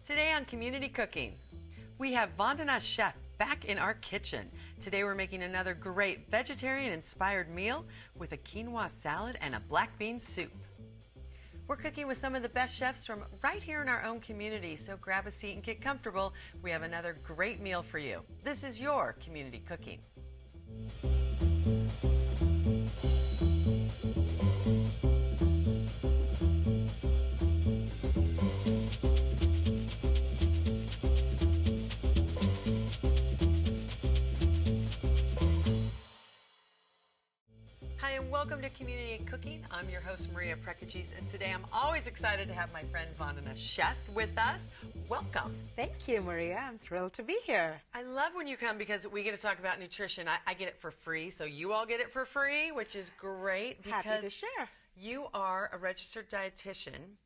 Today on Community Cooking, we have Vandana Chef back in our kitchen. Today we're making another great vegetarian-inspired meal with a quinoa salad and a black bean soup. We're cooking with some of the best chefs from right here in our own community, so grab a seat and get comfortable. We have another great meal for you. This is your Community Cooking. Hi and welcome to Community Cooking. I'm your host Maria Prekachis, and today I'm always excited to have my friend Vandana Chef with us. Welcome. Thank you, Maria. I'm thrilled to be here. I love when you come because we get to talk about nutrition. I get it for free, so you all get it for free, which is great because Happy to share. You are a registered dietitian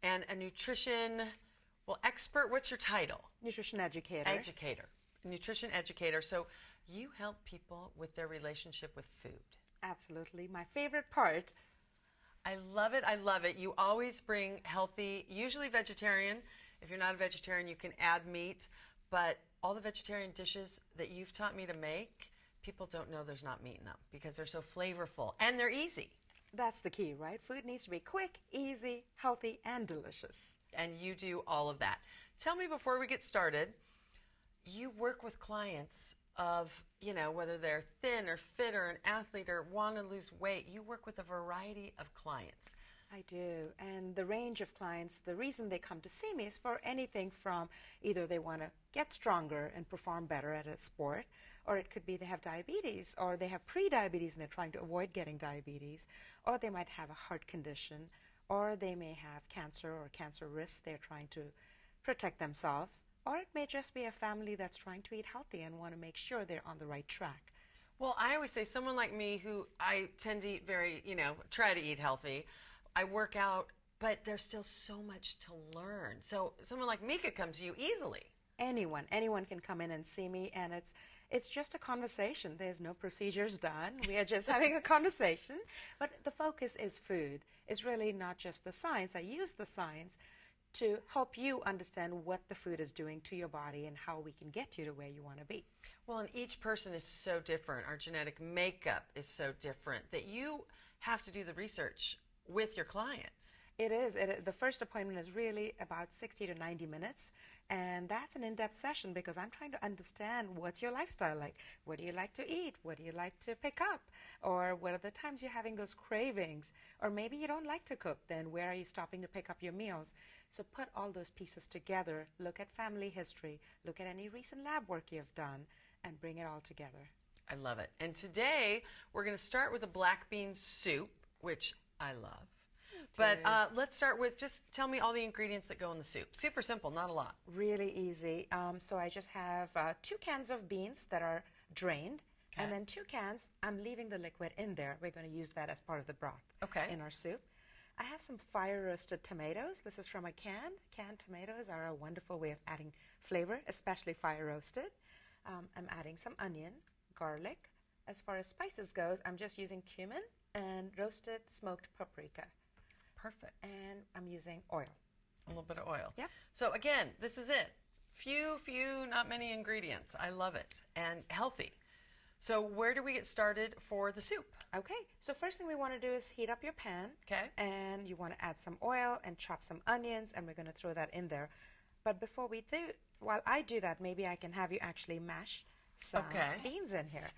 and a nutrition, expert. What's your title? Nutrition educator. Nutrition educator. So you help people with their relationship with food. Absolutely. My favorite part. I love it. I love it. You always bring healthy, usually vegetarian. If you're not a vegetarian, you can add meat. But all the vegetarian dishes that you've taught me to make, people don't know there's not meat in them because they're so flavorful and they're easy. That's the key, right? Food needs to be quick, easy, healthy, and delicious. And you do all of that. Tell me before we get started, you work with clients of, whether they're thin or fit or an athlete or want to lose weight. You work with a variety of clients. I do. And the range of clients, the reason they come to see me is for anything from either they want to get stronger and perform better at a sport, or it could be they have diabetes, or they have pre-diabetes and they're trying to avoid getting diabetes, or they might have a heart condition, or they may have cancer or cancer risk. They're trying to protect themselves. Or it may just be a family that's trying to eat healthy and want to make sure they're on the right track. Well, I always say someone like me who I tend to eat try to eat healthy. I work out, but there's still so much to learn. So someone like me could come to you easily. Anyone can come in and see me, and it's just a conversation. There's no procedures done. We are just having a conversation. But the focus is food. It's really not just the science. I use the science to help you understand what the food is doing to your body and how we can get you to where you want to be. Well, and each person is so different. Our genetic makeup is so different that you have to do the research with your clients. It is. The first appointment is really about 60 to 90 minutes, and that's an in-depth session because I'm trying to understand what's your lifestyle like. What do you like to eat? What do you like to pick up? Or what are the times you're having those cravings? Or maybe you don't like to cook, then where are you stopping to pick up your meals? So put all those pieces together, look at family history, look at any recent lab work you've done, and bring it all together. I love it. And today we're going to start with a black bean soup, which I love. But let's start with, just tell me all the ingredients that go in the soup. Super simple, not a lot. Really easy. So I just have 2 cans of beans that are drained. Okay. And then 2 cans, I'm leaving the liquid in there. We're going to use that as part of the broth in our soup. I have some fire-roasted tomatoes. This is from a can. Canned tomatoes are a wonderful way of adding flavor, especially fire-roasted. I'm adding some onion, garlic. As far as spices goes, I'm just using cumin and roasted smoked paprika. Perfect. And I'm using oil. A little bit of oil. Yep. So again, this is it. Few, not many ingredients. I love it. And healthy. So where do we get started for the soup? Okay. So first thing we want to do is heat up your pan. Okay. And you want to add some oil and chop some onions, and we're going to throw that in there. But before we do, while I do that, maybe I can have you actually mash some beans in here.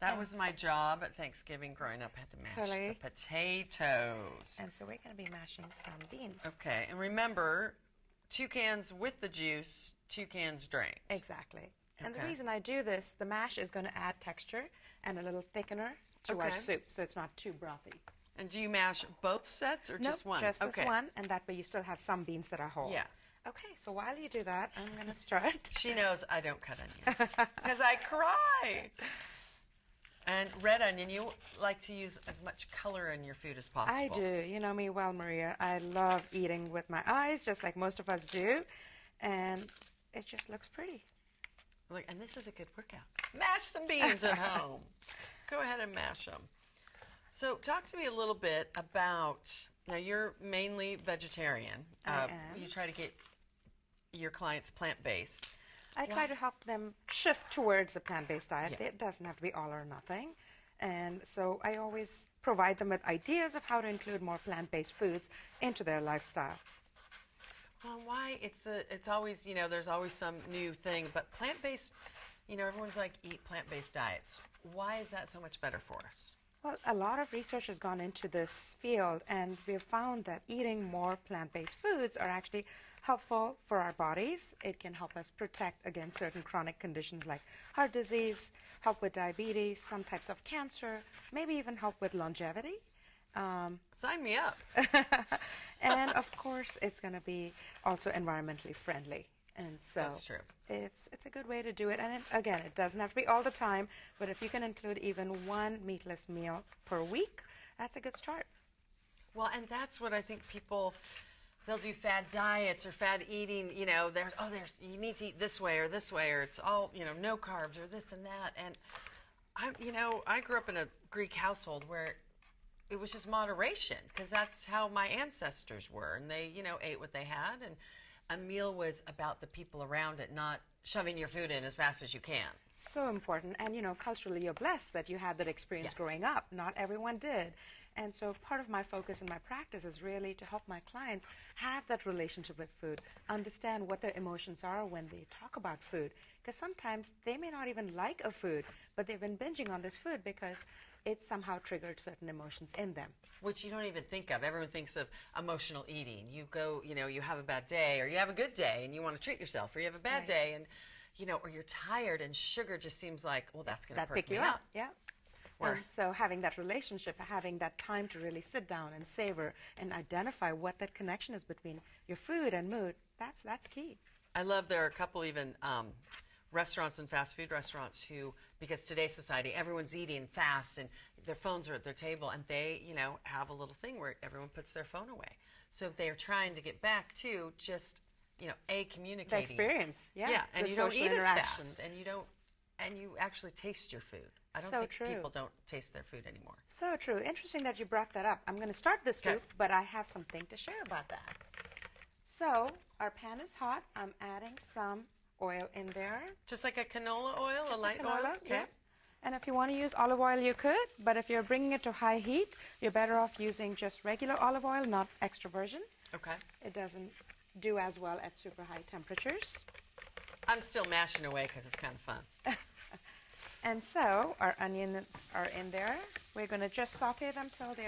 That was my job at Thanksgiving growing up. I had to mash the potatoes. And so we're going to be mashing some beans. Okay. And remember, 2 cans with the juice, 2 cans drained. Exactly. And the reason I do this, the mash is going to add texture and a little thickener to our soup, so it's not too brothy. And do you mash both sets or just one? Just this one, and that way you still have some beans that are whole. Yeah. Okay, so while you do that, I'm going to start. She knows I don't cut onions because I cry. And red onion, you like to use as much color in your food as possible. I do. You know me well, Maria. I love eating with my eyes, just like most of us do. And it just looks pretty. Look, and this is a good workout. Mash some beans at home. Go ahead and mash them. So talk to me a little bit about, now you're mainly vegetarian. I am. You try to get your clients plant-based. I try to help them shift towards a plant-based diet. It doesn't have to be all or nothing. And so I always provide them with ideas of how to include more plant-based foods into their lifestyle. Well, why? It's always, you know, there's always some new thing, but plant-based, you know, everyone's like, eat plant-based diets. Why is that so much better for us? Well, a lot of research has gone into this field, and we've found that eating more plant-based foods are actually helpful for our bodies. It can help us protect against certain chronic conditions like heart disease, help with diabetes, some types of cancer, maybe even help with longevity. Sign me up. And of course, it's going to be also environmentally friendly. And so that's true. It's a good way to do it. And again, it doesn't have to be all the time, but if you can include even one meatless meal per week, that's a good start. Well, and that's what I think people, they'll do fad diets or fad eating, you know, you need to eat this way, or it's all, you know, no carbs or this and that. And I grew up in a Greek household where it was just moderation, because that's how my ancestors were, and they, you know, ate what they had, and a meal was about the people around it, not shoving your food in as fast as you can. So important. And, you know, culturally, you're blessed that you had that experience growing up. Not everyone did. And so part of my focus in my practice is really to help my clients have that relationship with food, understand what their emotions are when they talk about food. Because sometimes they may not even like a food, but they've been binging on this food because it somehow triggered certain emotions in them. Which you don't even think of. Everyone thinks of emotional eating. You go, you know, you have a bad day, or you have a good day and you want to treat yourself, or you have a bad day and, you know, or you're tired, and sugar just seems like, well, that's going to perk me up. Yeah. And so having that relationship, having that time to really sit down and savor and identify what that connection is between your food and mood, that's key. I love there are a couple even restaurants and fast food restaurants who, because today's society, everyone's eating fast and their phones are at their table, and they, you know, have a little thing where everyone puts their phone away. So they're trying to get back to just, you know, communicating. The experience, and you don't eat as fast, and you actually taste your food. I don't think people don't taste their food anymore. So true. Interesting that you brought that up. I'm going to start this scoop, but I have something to share about that. So our pan is hot. I'm adding some oil in there. Just like a canola oil, just a light canola, oil? Yeah. And if you want to use olive oil, you could, but if you're bringing it to high heat, you're better off using just regular olive oil, not extra virgin. Okay. It doesn't do as well at super high temperatures. I'm still mashing away because it's kind of fun. And so our onions are in there. We're going to just saute them till they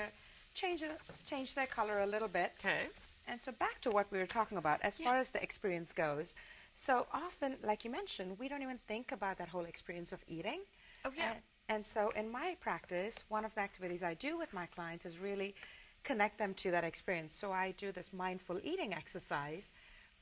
change their color a little bit. Okay. And so back to what we were talking about as far as the experience goes. So often, like you mentioned, we don't even think about that whole experience of eating. Oh, yeah. And so in my practice, one of the activities I do with my clients is really connect them to that experience. So I do this mindful eating exercise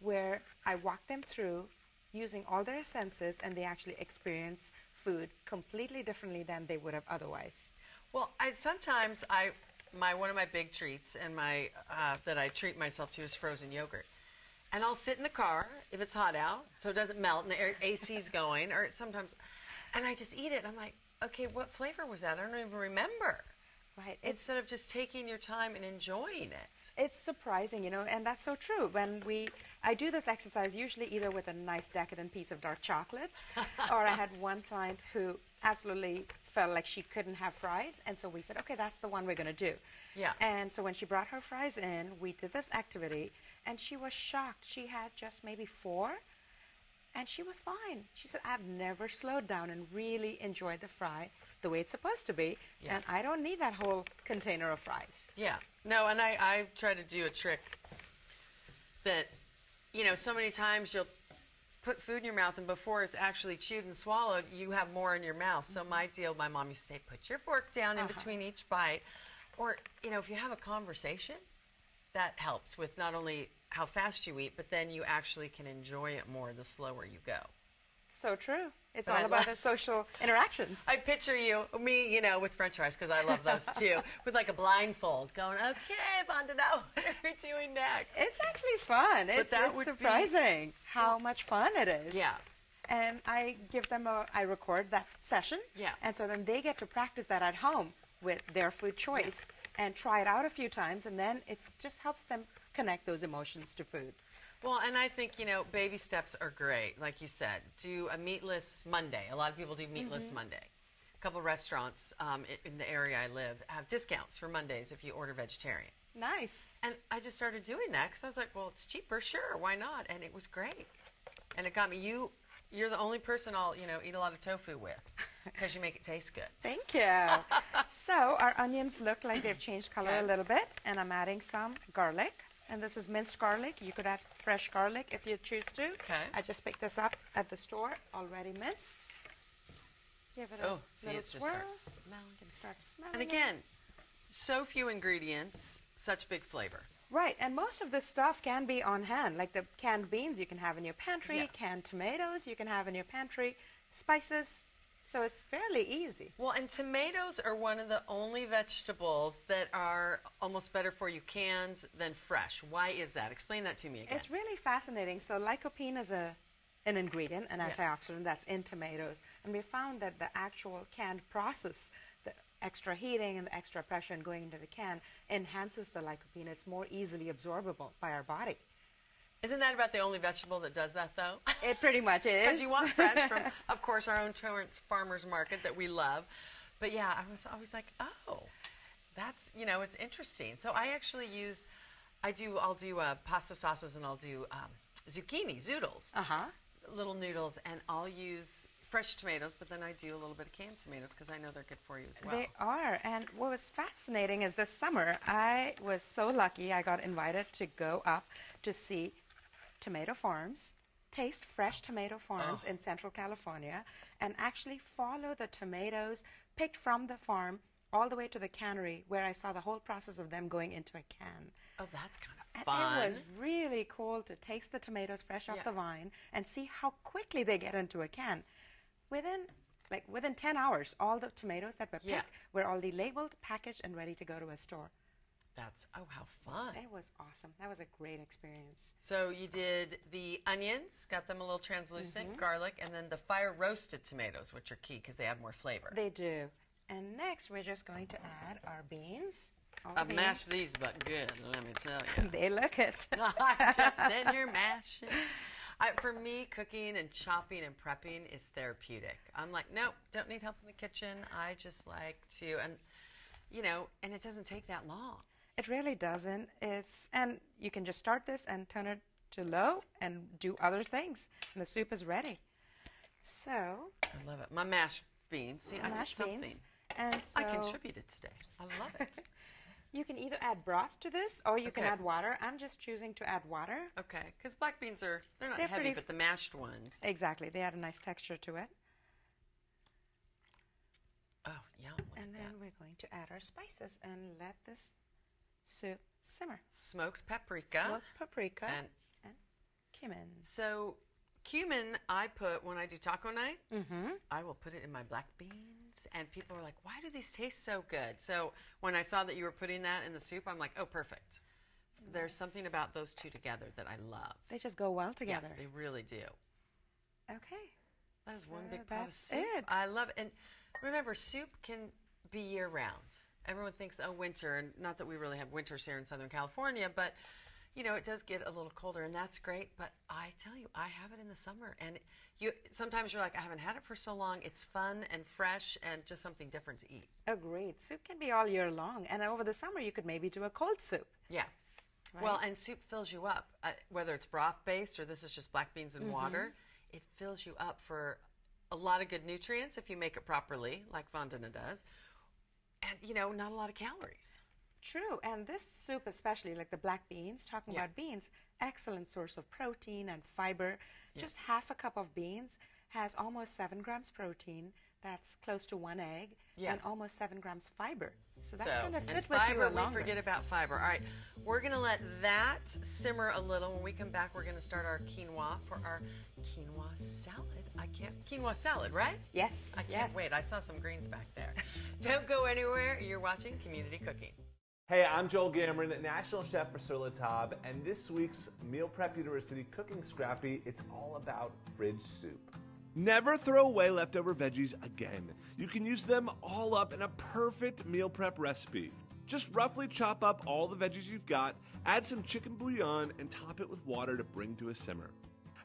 where I walk them through using all their senses, and they actually experience food completely differently than they would have otherwise. Well, sometimes one of my big treats and that I treat myself to is frozen yogurt. And I'll sit in the car if it's hot out, so it doesn't melt and the AC's going, or sometimes, and I just eat it. I'm like, okay, what flavor was that? I don't even remember. Right. Instead of just taking your time and enjoying it. It's surprising, you know, and that's so true. I do this exercise usually either with a nice decadent piece of dark chocolate, or I had one client who absolutely felt like she couldn't have fries, and so we said, okay, that's the one we're going to do. Yeah. And so when she brought her fries in, we did this activity, and she was shocked. She had just maybe 4, and she was fine. She said, I've never slowed down and really enjoyed the fry the way it's supposed to be, and I don't need that whole container of fries. Yeah. No, and I try to do a trick that, you know, so many times you'll put food in your mouth, and before it's actually chewed and swallowed, you have more in your mouth. So my mom used to say, put your fork down in between each bite. Or, you know, if you have a conversation, that helps with not only how fast you eat, but then you actually can enjoy it more the slower you go. So true. It's all about the social interactions. I picture me, you know, with French fries, because I love those too, with like a blindfold, going, okay, Vandana, what are we doing next? It's actually fun. It's surprising how much fun it is. Yeah. And I give them I record that session. Yeah. And so then they get to practice that at home with their food choice and try it out a few times, and then it just helps them connect those emotions to food. Well, and I think, you know, baby steps are great. Like you said, do a meatless Monday. A lot of people do meatless Monday. A couple restaurants in the area I live have discounts for Mondays if you order vegetarian. Nice. And I just started doing that because I was like, well, it's cheaper, sure, why not? And it was great. And it got me, you're the only person I'll, you know, eat a lot of tofu with because you make it taste good. Thank you. So our onions look like they've changed color a little bit, and I'm adding some garlic. And this is minced garlic. You could add fresh garlic if you choose to. Okay. I just picked this up at the store, already minced. Give it a little swirl. Can start smelling. And again, so few ingredients, such big flavor. Right, and most of this stuff can be on hand. Like the canned beans you can have in your pantry, canned tomatoes you can have in your pantry, spices. So it's fairly easy. Well, and tomatoes are one of the only vegetables that are almost better for you canned than fresh. Why is that? Explain that to me again. It's really fascinating. So lycopene is an ingredient, an antioxidant that's in tomatoes. And we found that the actual canned process, the extra heating and the extra pressure going into the can, enhances the lycopene. It's more easily absorbable by our body. Isn't that about the only vegetable that does that, though? It pretty much is. Because you want fresh from, of course, our own Torrance Farmers Market that we love. But yeah, I was always like, oh, that's, you know, it's interesting. So I actually use, I'll do pasta sauces, and I'll do zucchini, zoodles, little noodles, and I'll use fresh tomatoes, but then I do a little bit of canned tomatoes because I know they're good for you as well. They are. And what was fascinating is this summer, I was so lucky I got invited to go up to see tomato farms, taste fresh tomato farms in Central California, and actually follow the tomatoes picked from the farm all the way to the cannery, where I saw the whole process of them going into a can. Oh, that's kind of fun. And it was really cool to taste the tomatoes fresh off the vine and see how quickly they get into a can. Within 10 hours, all the tomatoes that were picked were already labeled, packaged, and ready to go to a store. That's, oh, how fun. It was awesome. That was a great experience. So you did the onions, got them a little translucent, garlic, and then the fire roasted tomatoes, which are key because they add more flavor. They do. And next, we're just going to add our beans. I've mashed these, but good, let me tell you. They look it. I'm just sitting here mashing. For me, cooking and chopping and prepping is therapeutic. I'm like, nope, don't need help in the kitchen. I just like to, and you know, and it doesn't take that long. It really doesn't. And you can just start this and turn it to low and do other things, and the soup is ready. So I love it. My mashed beans. See, I did something. Beans. And so I contributed today. I love it. You can either add broth to this, or you can add water. I'm just choosing to add water. Okay, because black beans they're not heavy, but the mashed ones. Exactly, they add a nice texture to it. Oh, yum. And then we're going to add our spices and let this soup simmer. Smoked paprika. Smoked paprika and cumin. So cumin I put when I do taco night. I will put it in my black beans. And people are like, why do these taste so good? So when I saw that you were putting that in the soup, I'm like, oh, perfect. There's something about those two together that I love. They just go well together. Yeah, they really do. Okay. That is one big pot of soup. I love it. And remember, soup can be year-round. Everyone thinks, oh, winter, and not that we really have winters here in Southern California, but, you know, it does get a little colder, and that's great. But I tell you, I have it in the summer, and sometimes you're like, I haven't had it for so long. It's fun and fresh and just something different to eat. Agreed. Soup can be all year long, and over the summer you could maybe do a cold soup. Yeah. Right? Well, and soup fills you up, whether it's broth-based or this is just black beans and water. It fills you up for a lot of good nutrients if you make it properly, like Vandana does, and, you know, not a lot of calories. True, and this soup especially, like the black beans, talking about beans, excellent source of protein and fiber. Just half a cup of beans has almost 7 grams protein. That's close to 1 egg, and almost 7 grams fiber. So that's going to sit with you longer. We forget about fiber. All right, we're going to let that simmer a little. When we come back, we're going to start our quinoa for our quinoa salad. Quinoa salad, right? Yes. I can't wait. I saw some greens back there. Don't go anywhere. You're watching Community Cooking. Hey, I'm Joel Gamron, National Chef for Sur La Table, and this week's Meal Prep University Cooking Scrappy, it's all about fridge soup. Never throw away leftover veggies again. You can use them all up in a perfect meal prep recipe. Just roughly chop up all the veggies you've got, add some chicken bouillon, and top it with water to bring to a simmer.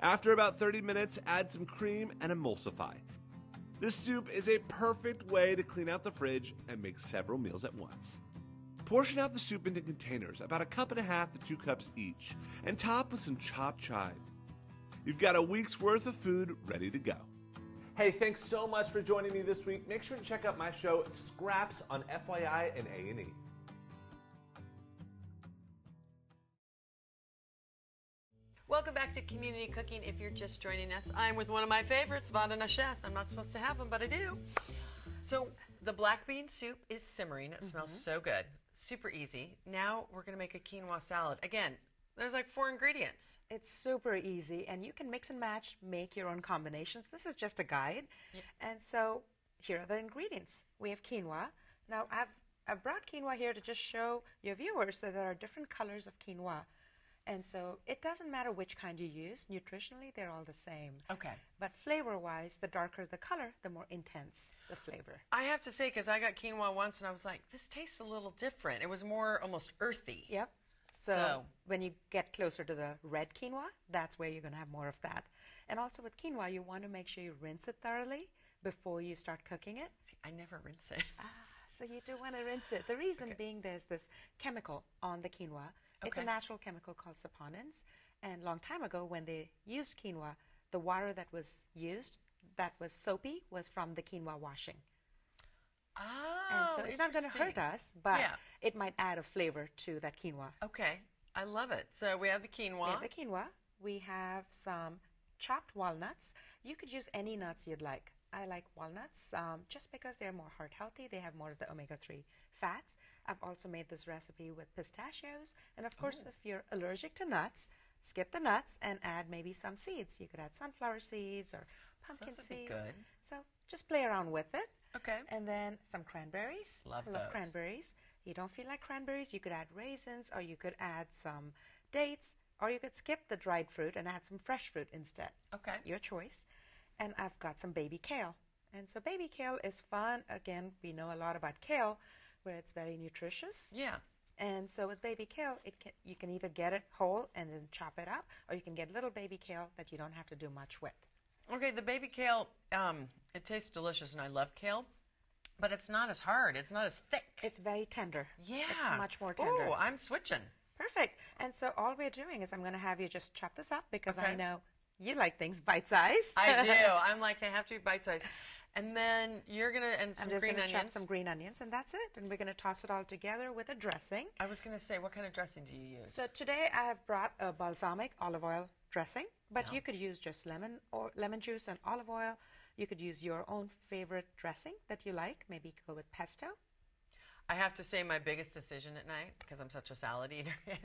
After about 30 minutes, add some cream and emulsify. This soup is a perfect way to clean out the fridge and make several meals at once. Portion out the soup into containers, about 1.5 cups to 2 cups each, and top with some chopped chive. You've got a week's worth of food ready to go. Hey, thanks so much for joining me this week. Make sure to check out my show, Scraps, on FYI and A&E. Welcome back to Community Cooking. If you're just joining us, I'm with one of my favorites, Vandana Chef. I'm not supposed to have them, but I do. So the black bean soup is simmering. It smells so good. Super easy. Now we're going to make a quinoa salad. Again, there's like 4 ingredients. It's super easy, and you can mix and match, make your own combinations. This is just a guide. Yeah. And so here are the ingredients. We have quinoa. Now I've brought quinoa here to just show your viewers that there are different colors of quinoa. And so it doesn't matter which kind you use. Nutritionally, they're all the same. Okay. But flavor-wise, the darker the color, the more intense the flavor. I have to say, because I got quinoa once, and I was like, this tastes a little different. It was more almost earthy. Yep. So when you get closer to the red quinoa, that's where you're going to have more of that. And also with quinoa, you want to make sure you rinse it thoroughly before you start cooking it. See, I never rinse it. So you do want to rinse it. The reason being there's this chemical on the quinoa. It's a natural chemical called saponins. And a long time ago, when they used quinoa, the water that was used, that was soapy, was from the quinoa washing. Oh, and so it's not going to hurt us, but it might add a flavor to that quinoa. Okay, I love it. So we have the quinoa. We have the quinoa. We have some chopped walnuts. You could use any nuts you'd like. I like walnuts just because they're more heart healthy. They have more of the omega-3 fats. I've also made this recipe with pistachios. And of course, if you're allergic to nuts, skip the nuts and add maybe some seeds. You could add sunflower seeds or pumpkin seeds. Be good. So just play around with it. Okay. And then some cranberries. Love cranberries. You don't feel like cranberries, you could add raisins, or you could add some dates, or you could skip the dried fruit and add some fresh fruit instead. Okay. Your choice. And I've got some baby kale. And so baby kale is fun. Again, we know a lot about kale, where it's very nutritious. Yeah. And so with baby kale, you can either get it whole and then chop it up, or you can get little baby kale that you don't have to do much with. Okay, the baby kale, it tastes delicious, and I love kale, but it's not as hard. It's not as thick. It's very tender. Yeah. It's much more tender. Oh, I'm switching. Perfect. And so all we're doing is I'm going to have you just chop this up because I know you like things bite-sized. I do. I'm like, they have to be bite-sized. And then you're going to, and some green onions. I'm just going to chop some green onions, and that's it. And we're going to toss it all together with a dressing. I was going to say, what kind of dressing do you use? So today I have brought a balsamic olive oil dressing, but you could use just lemon juice and olive oil. You could use your own favorite dressing that you like. Maybe you could go with pesto. I have to say my biggest decision at night, because I'm such a salad eater, is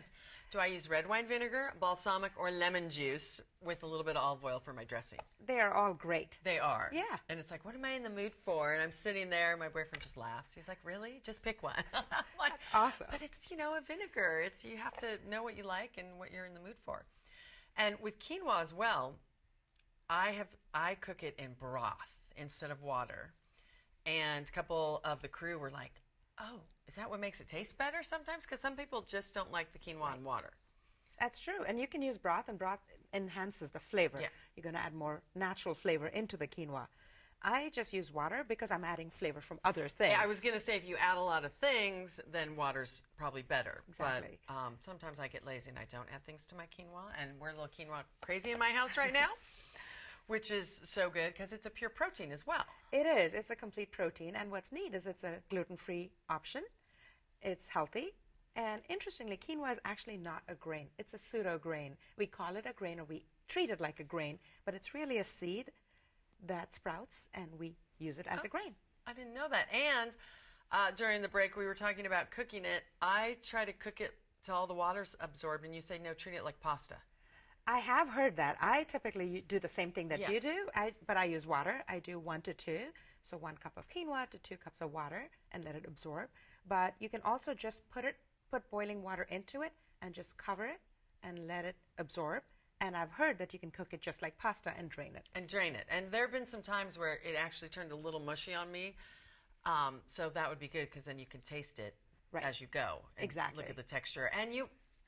do I use red wine vinegar, balsamic, or lemon juice with a little bit of olive oil for my dressing? They are all great. They are. Yeah. And it's like, what am I in the mood for? And I'm sitting there, my boyfriend just laughs. He's like, really? Just pick one. Like, that's awesome. But it's, you know, a vinegar. It's, you have to know what you like and what you're in the mood for. And with quinoa as well, I cook it in broth instead of water. And a couple of the crew were like, oh, is that what makes it taste better sometimes? Because some people just don't like the quinoa in water. That's true. And you can use broth, and broth enhances the flavor. Yeah. You're going to add more natural flavor into the quinoa. I just use water because I'm adding flavor from other things. Yeah, I was going to say, if you add a lot of things, then water's probably better. Exactly. But sometimes I get lazy and I don't add things to my quinoa, and we're a little quinoa crazy in my house right now. Which is so good because it's a pure protein as well. It is. It's a complete protein. And what's neat is it's a gluten-free option. It's healthy. And interestingly, quinoa is actually not a grain. It's a pseudo grain. We call it a grain, or we treat it like a grain, but it's really a seed that sprouts, and we use it as a grain. I didn't know that. And during the break, we were talking about cooking it. I try to cook it till all the water's absorbed, and you say, no, treat it like pasta. I have heard that. I typically do the same thing that you do, but I use water. I do 1 to 2, so 1 cup of quinoa to 2 cups of water, and let it absorb. But you can also just put boiling water into it and just cover it and let it absorb. And I've heard that you can cook it just like pasta and drain it. And there have been some times where it actually turned a little mushy on me, so that would be good because then you can taste it. as you go. And exactly. Look at the texture. And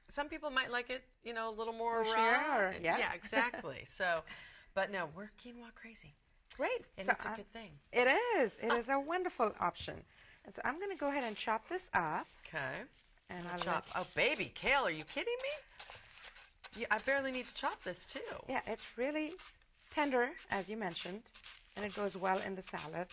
some people might like it, you know, a little more raw. Sure. Yeah. Yeah, exactly. So, but no, we're quinoa crazy. Great. And so it's a good thing. It is. It is a wonderful option. And so I'm going to go ahead and chop this up. Okay. And I'll chop. Oh, baby kale, are you kidding me? Yeah, I barely need to chop this too. Yeah, it's really tender, as you mentioned, and it goes well in the salad.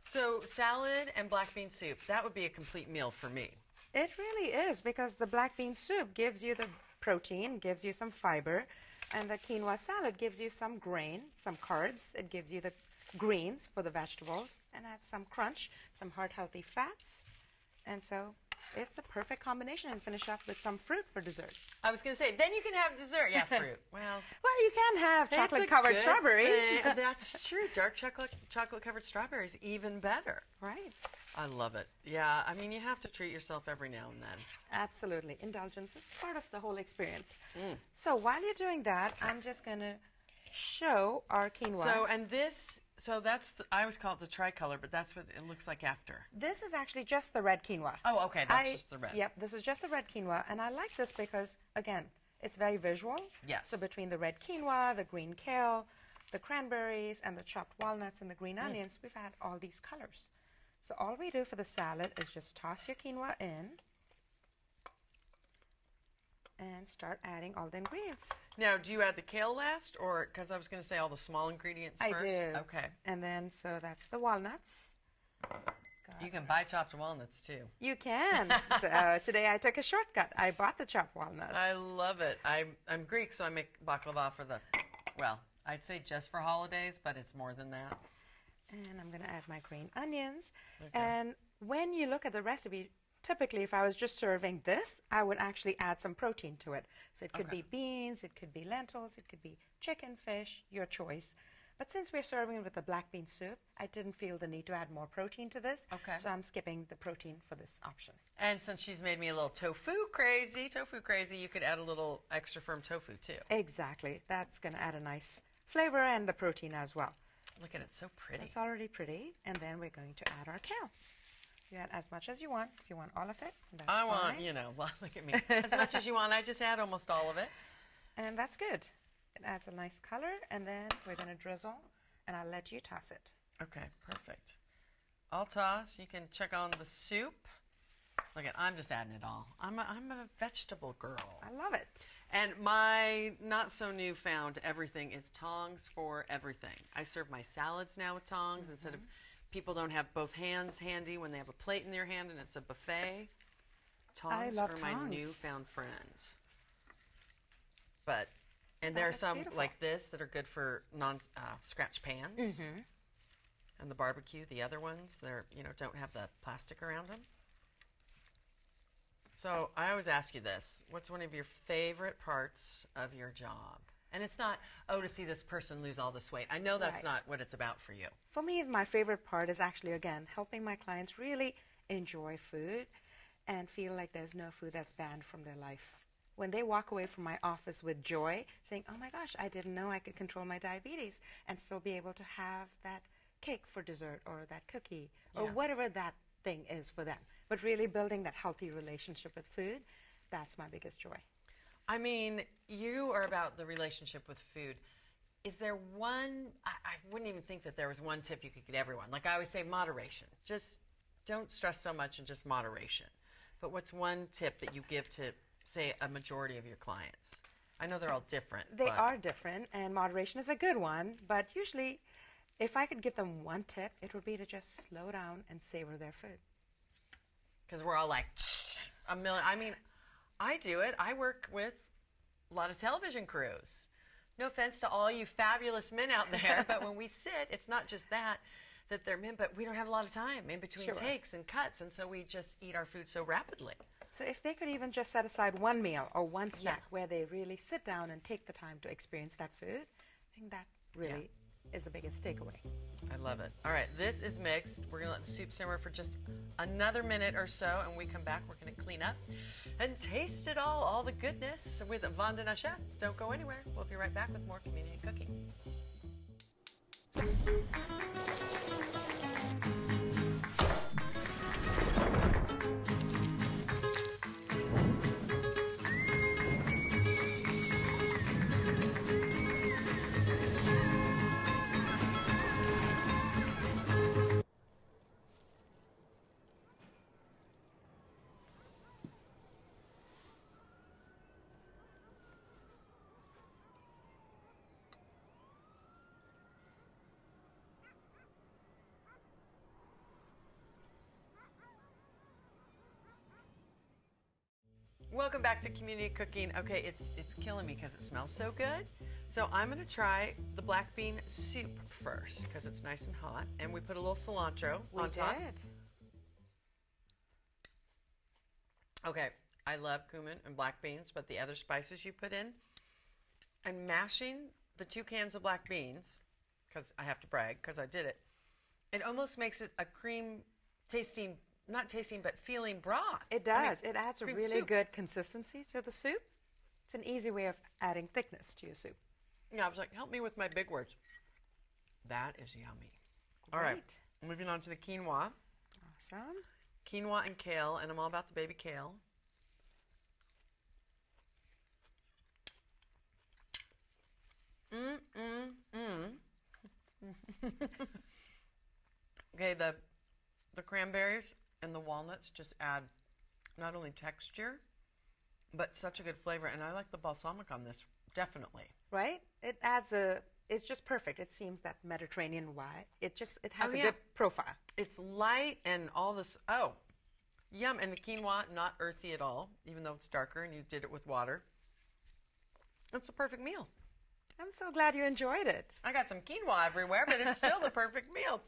So salad and black bean soup, that would be a complete meal for me. It really is, because the black bean soup gives you the protein, gives you some fiber, and the quinoa salad gives you some grain, some carbs. It gives you the greens for the vegetables, and adds some crunch, some heart-healthy fats. And so it's a perfect combination, and finish up with some fruit for dessert. I was going to say, then you can have dessert. Yeah, fruit. Well, you can have chocolate-covered strawberries. That's true. Dark chocolate-covered strawberries, even better. Right. I love it. Yeah, I mean, you have to treat yourself every now and then. Absolutely. Indulgence is part of the whole experience. So while you're doing that, I'm just going to show our quinoa. So that's, I always call it the tricolor, but that's what it looks like after. This is actually just the red quinoa. Oh, okay, that's just the red. Yep, this is just the red quinoa, and I like this because, again, it's very visual. Yes. So between the red quinoa, the green kale, the cranberries, and the chopped walnuts and the green onions, we've had all these colors. So all we do for the salad is just toss your quinoa in and start adding all the ingredients. Now, do you add the kale last, or, because I was going to say all the small ingredients first? I do. Okay. And then, so that's the walnuts. You can buy chopped walnuts, too. You can. So today I took a shortcut. I bought the chopped walnuts. I love it. I'm Greek, so I make baklava for well, I'd say just for holidays, but it's more than that. And I'm going to add my green onions. Okay. And when you look at the recipe, typically if I was just serving this, I would actually add some protein to it. So it could be beans, it could be lentils, it could be chicken, fish, your choice. But since we're serving it with the black bean soup, I didn't feel the need to add more protein to this. Okay. So I'm skipping the protein for this option. And since she's made me a little tofu crazy, you could add a little extra firm tofu too. Exactly. That's going to add a nice flavor and the protein as well. Look at it, so pretty. So it's already pretty. And then we're going to add our kale. You add as much as you want. If you want all of it, that's fine. I want, you know, well, look at me. As much as you want, I just add almost all of it. And that's good. It adds a nice color, and then we're going to drizzle, and I'll let you toss it. Okay, perfect. I'll toss. You can check on the soup. Look at, I'm just adding it all. I'm a vegetable girl. I love it. And my not so newfound everything is tongs for everything. I serve my salads now with tongs instead of people don't have both hands handy when they have a plate in their hand and it's a buffet. Tongs are my newfound friends. But, and there are some beautiful. like this that are good for non-scratch pans. And the barbecue, the other ones, they're, you know, don't have the plastic around them. So I always ask you this, what's one of your favorite parts of your job? And it's not, oh, to see this person lose all this weight. I know that's not what it's about for you. For me, my favorite part is actually, again, helping my clients really enjoy food and feel like there's no food that's banned from their life. When they walk away from my office with joy, saying, oh my gosh, I didn't know I could control my diabetes and still be able to have that cake for dessert or that cookie or whatever that thing is for them. But really building that healthy relationship with food, that's my biggest joy. I mean, you are about the relationship with food. Is there one, I wouldn't even think that there was one tip you could give everyone. Like I always say, moderation. Just don't stress so much and just moderation. But what's one tip that you give to, say, a majority of your clients? I know they're all different. They are different, and moderation is a good one. But usually, if I could give them one tip, it would be to just slow down and savor their food. Because we're all like, a million. I mean, I do it. I work with a lot of television crews. No offense to all you fabulous men out there, but when we sit, it's not just that they're men, but we don't have a lot of time in between takes and cuts, and so we just eat our food so rapidly. So if they could even just set aside one meal or one snack where they really sit down and take the time to experience that food, I think that really is the biggest takeaway. I love it. All right, this is mixed. We're going to let the soup simmer for just another minute or so, and when we come back, we're going to clean up and taste it all the goodness with Vandana Chef. Don't go anywhere. We'll be right back with more community cooking. Welcome back to Community Cooking. Okay, it's killing me because it smells so good. So I'm going to try the black bean soup first because it's nice and hot. And we put a little cilantro on top. We did. Okay, I love cumin and black beans, but the other spices you put in, and mashing the 2 cans of black beans, because I have to brag, because I did it, it almost makes it a cream tasting, not tasting, but feeling broth. It does. It adds a cream really soup. good consistency to the soup. It's an easy way of adding thickness to your soup. Yeah, I was like, help me with my big words. That is yummy. All right, moving on to the quinoa. Awesome. Quinoa and kale, and I'm all about the baby kale. Okay, the cranberries and the walnuts just add not only texture, but such a good flavor. And I like the balsamic on this, definitely. Right? It adds it's just perfect. It seems that Mediterranean wine. It has a good profile. It's light and all this, yum. And the quinoa, not earthy at all, even though it's darker and you did it with water. It's a perfect meal. I'm so glad you enjoyed it. I got some quinoa everywhere, but it's still the perfect meal.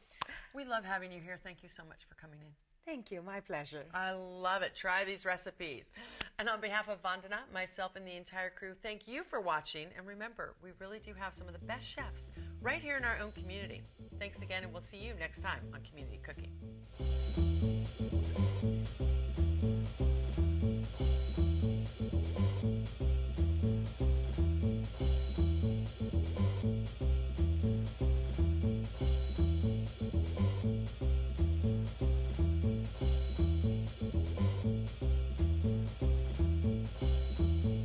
We love having you here. Thank you so much for coming in. Thank you. My pleasure. I love it. Try these recipes. And on behalf of Vandana, myself, and the entire crew, thank you for watching. And remember, we really do have some of the best chefs right here in our own community. Thanks again, and we'll see you next time on Community Cooking.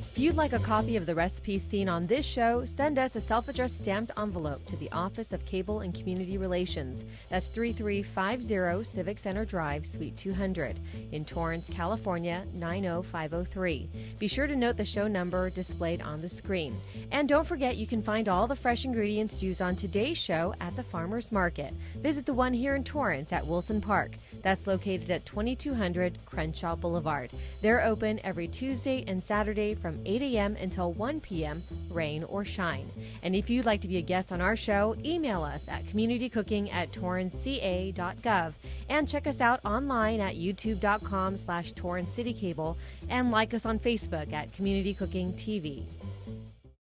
If you'd like a copy of the recipes seen on this show, send us a self-addressed stamped envelope to the Office of Cable and Community Relations. That's 3350 Civic Center Drive, Suite 200, in Torrance, California, 90503. Be sure to note the show number displayed on the screen. And don't forget, you can find all the fresh ingredients used on today's show at the Farmers Market. Visit the one here in Torrance at Wilson Park. That's located at 2200 Crenshaw Boulevard. They're open every Tuesday and Saturday from 8 a.m. until 1 p.m., rain or shine. And if you'd like to be a guest on our show, email us at communitycooking@torranceca.gov and check us out online at youtube.com/TorranceCityCable and like us on Facebook at Community Cooking TV.